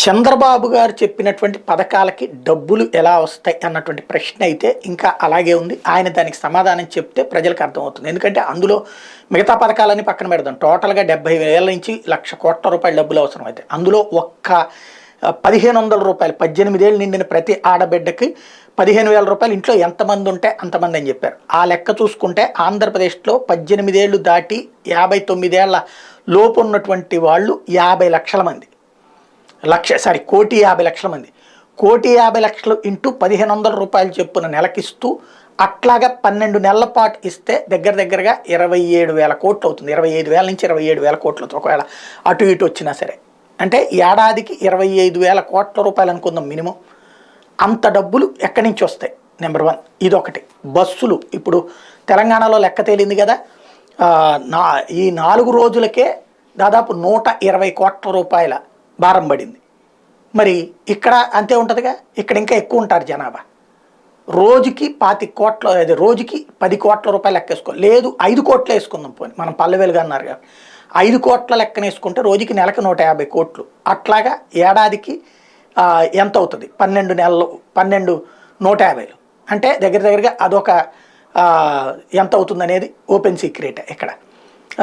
చంద్రబాబు గారు చెప్పినటువంటి పథకాలకి డబ్బులు ఎలా వస్తాయి అన్నటువంటి ప్రశ్న అయితే ఇంకా అలాగే ఉంది. ఆయన దానికి సమాధానం చెప్తే ప్రజలకు అర్థమవుతుంది. ఎందుకంటే అందులో మిగతా పథకాలన్నీ పక్కన పెడదాం. టోటల్గా 70,000 నుంచి 1,00,000 కోట్ల రూపాయల డబ్బులు అవసరం అయితే అందులో ఒక్క 1,500 రూపాయలు 18 ఏళ్ళు నిండిన ప్రతి ఆడబిడ్డకి 15,000 రూపాయలు ఇంట్లో ఎంతమంది ఉంటే అంతమంది అని చెప్పారు. ఆ లెక్క చూసుకుంటే ఆంధ్రప్రదేశ్లో 18 ఏళ్ళు దాటి 59 ఏళ్ల లోపు ఉన్నటువంటి వాళ్ళు 50 లక్షల మంది. 1,50,00,000 మంది. 1,50,00,000 ఇంటూ 1,500 రూపాయలు చెప్పున నెలకిస్తూ అట్లాగా 12 నెలల పాటు ఇస్తే దగ్గరగా 27,000 కోట్లు అవుతుంది. 25,000 నుంచి 27,000 కోట్లు ఒకవేళ అటు ఇటు వచ్చినా సరే. అంటే ఏడాదికి 25,000 కోట్ల రూపాయలు అనుకుందాం మినిమం. అంత డబ్బులు ఎక్కడి నుంచి వస్తాయి? నెంబర్ 1 ఇదొకటి. బస్సులు ఇప్పుడు తెలంగాణలో లెక్క తేలింది కదా, ఈ 4 రోజులకే దాదాపు 120 కోట్ల రూపాయల భారం పడింది. మరి ఇక్కడ అంతే ఉంటుందిగా, ఇక్కడ ఇంకా ఎక్కువ ఉంటారు జనాభా. రోజుకి 25 కోట్ల, రోజుకి 10 కోట్ల రూపాయలు లెక్కేసుకో, లేదు 5 కోట్లు వేసుకుందాం పోనీ, మనం పల్లెవేలుగా అన్నారు కదా, 5 కోట్ల లెక్కన వేసుకుంటే రోజుకి నెలకు 150 కోట్లు. అట్లాగా ఏడాదికి ఎంత అవుతుంది? 12 నెలలు 12 150 అంటే దగ్గరగా అదొక ఎంత అవుతుంది అనేది ఓపెన్ సీక్రెట్. ఇక్కడ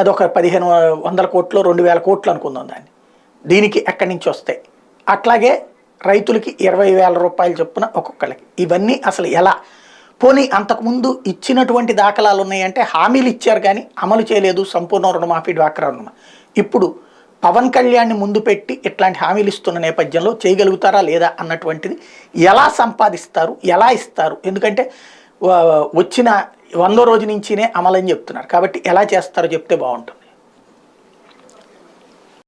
అదొక 1,500 కోట్లు 2,000 కోట్లు అనుకుందాం దాన్ని. దీనికి ఎక్కడి నుంచి వస్తాయి? అట్లాగే రైతులకి 20,000 రూపాయలు చొప్పున ఒక్కొక్కరికి. ఇవన్నీ అసలు ఎలా? పోనీ అంతకుముందు ఇచ్చినటువంటి దాఖలాలు ఉన్నాయంటే హామీలు ఇచ్చారు కానీ అమలు చేయలేదు. సంపూర్ణ రుణమాఫీ, డ్వాక్రా రుణమాఫీ. ఇప్పుడు పవన్ కళ్యాణ్ని ముందు పెట్టి ఇట్లాంటి హామీలు ఇస్తున్న నేపథ్యంలో చేయగలుగుతారా లేదా అన్నటువంటిది ఎలా సంపాదిస్తారు, ఎలా ఇస్తారు? ఎందుకంటే వచ్చిన 100వ రోజు నుంచినే అమలని చెప్తున్నారు కాబట్టి ఎలా చేస్తారో చెప్తే బాగుంటుంది.